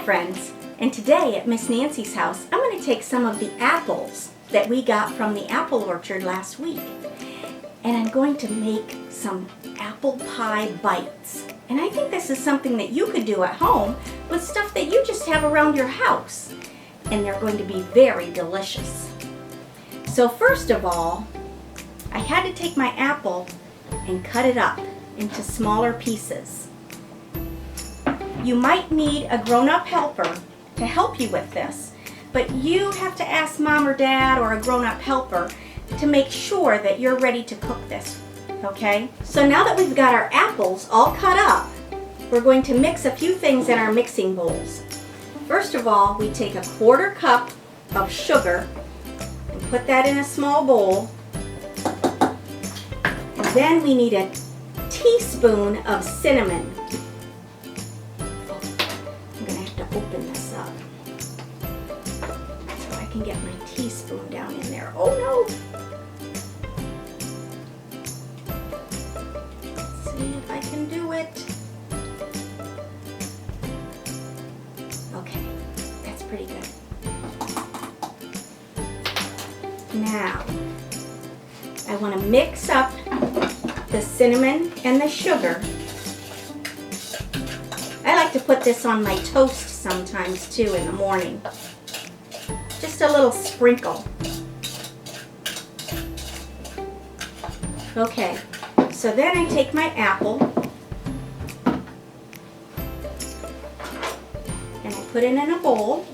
friends, and today at Miss Nancy's house I'm going to take some of the apples that we got from the apple orchard last week and I'm going to make some apple pie bites. And I think this is something that you could do at home with stuff that you just have around your house, and they're going to be very delicious. So first of all, I had to take my apple and cut it up into smaller pieces. You might need a grown-up helper to help you with this, but you have to ask mom or dad or a grown-up helper to make sure that you're ready to cook this, okay? So now that we've got our apples all cut up, we're going to mix a few things in our mixing bowls. First of all, we take a 1/4 cup of sugar and put that in a small bowl. And then we need a teaspoon of cinnamon. I'm going to have to open this up so I can get my teaspoon down in there. Oh no! Let's see if I can do it. Okay, that's pretty good. Now, I want to mix up the cinnamon and the sugar. I like to put this on my toast sometimes too in the morning. Just a little sprinkle. Okay, so then I take my apple and I put it in a bowl.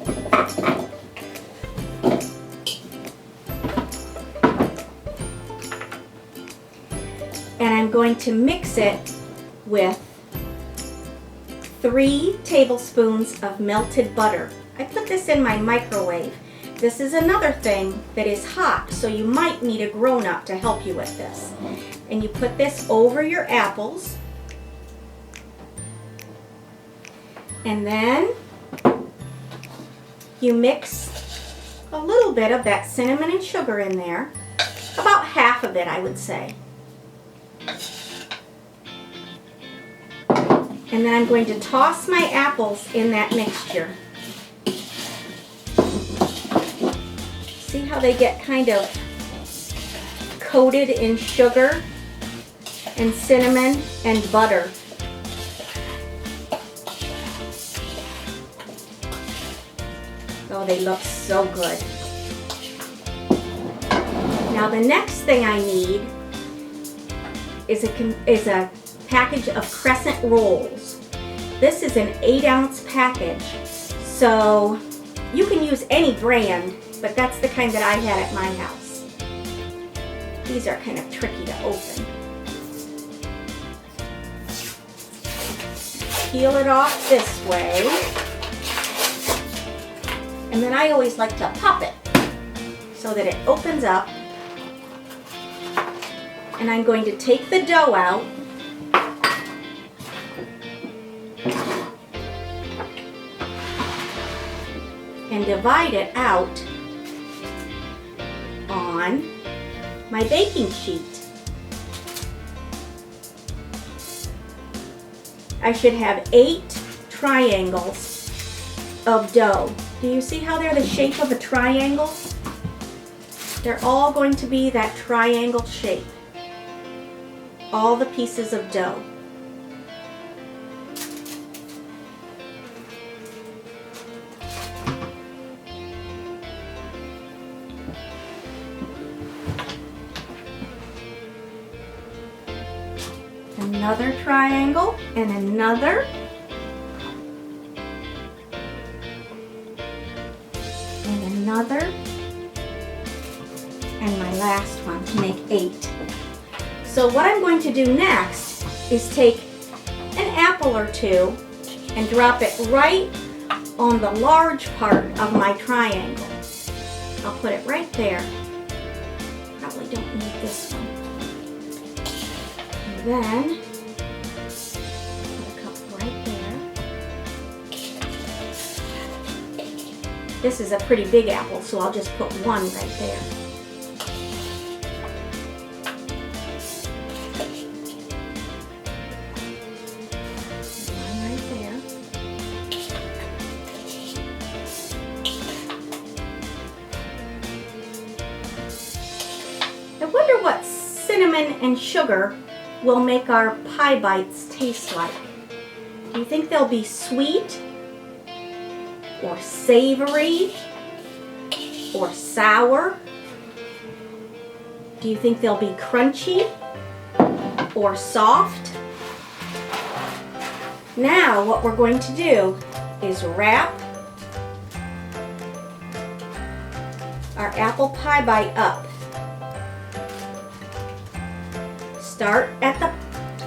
And I'm going to mix it with 3 tablespoons of melted butter. I put this in my microwave. This is another thing that is hot, so you might need a grown-up to help you with this. And you put this over your apples. And then you mix a little bit of that cinnamon and sugar in there. About half of it, I would say. And then I'm going to toss my apples in that mixture. See how they get kind of coated in sugar and cinnamon and butter. Oh, they look so good. Now the next thing I need is a package of crescent rolls. This is an 8-ounce package, so you can use any brand, but that's the kind that I had at my house. These are kind of tricky to open. Peel it off this way, and then I always like to pop it so that it opens up. And I'm going to take the dough out and divide it out on my baking sheet. I should have 8 triangles of dough. Do you see how they're the shape of a triangle? They're all going to be that triangle shape. All the pieces of dough. Another triangle and another. And another. And my last one to make 8. So what I'm going to do next is take an apple or 2 and drop it right on the large part of my triangle. I'll put it right there. Probably don't need this one. And then put a couple right there. This is a pretty big apple, so I'll just put one right there. I wonder what cinnamon and sugar will make our pie bites taste like. Do you think they'll be sweet or savory or sour? Do you think they'll be crunchy or soft? Now what we're going to do is wrap our apple pie bite up. Start at the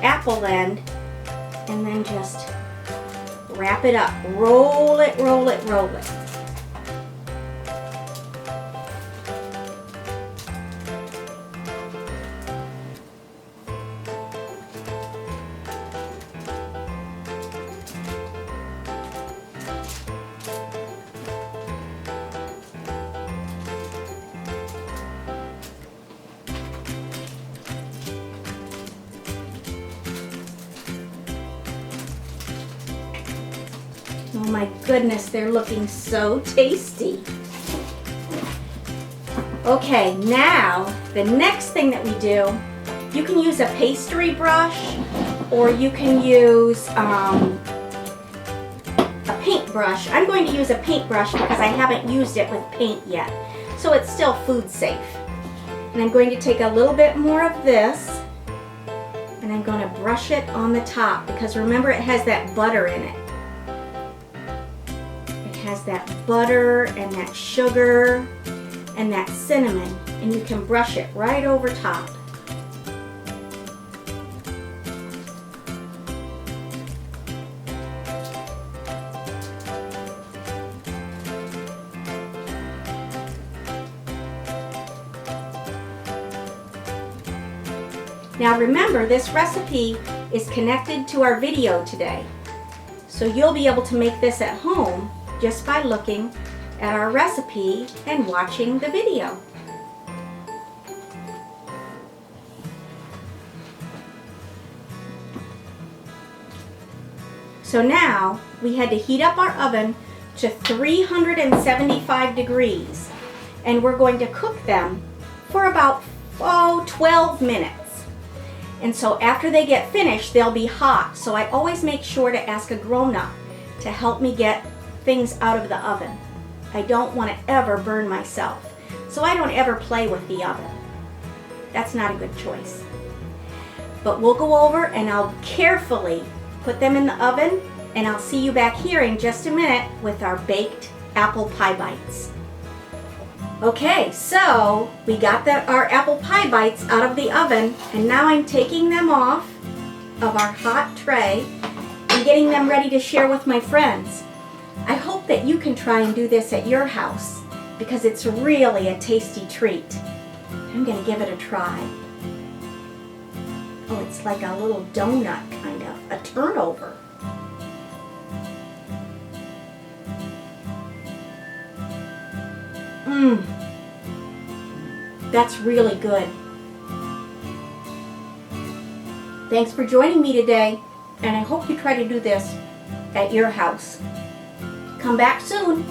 apple end and then just wrap it up. Roll it, roll it, roll it. Oh my goodness, they're looking so tasty. Okay, now the next thing that we do, you can use a pastry brush or you can use a paintbrush. I'm going to use a paintbrush because I haven't used it with paint yet, so it's still food safe. And I'm going to take a little bit more of this and I'm going to brush it on the top because remember it has that butter in it. Has that butter and that sugar and that cinnamon, and you can brush it right over top. Now remember, this recipe is connected to our video today, so you'll be able to make this at home just by looking at our recipe and watching the video. So now we had to heat up our oven to 375 degrees and we're going to cook them for about 12 minutes. And so after they get finished, they'll be hot. So I always make sure to ask a grown-up to help me get things out of the oven. I don't want to ever burn myself, so I don't ever play with the oven. That's not a good choice. But we'll go over and I'll carefully put them in the oven, and I'll see you back here in just a minute with our baked apple pie bites. Okay, so we got our apple pie bites out of the oven, and now I'm taking them off of our hot tray and getting them ready to share with my friends. I hope that you can try and do this at your house because it's really a tasty treat. I'm going to give it a try. Oh, it's like a little donut, kind of, a turnover. That's really good. Thanks for joining me today, and I hope you try to do this at your house. Come back soon.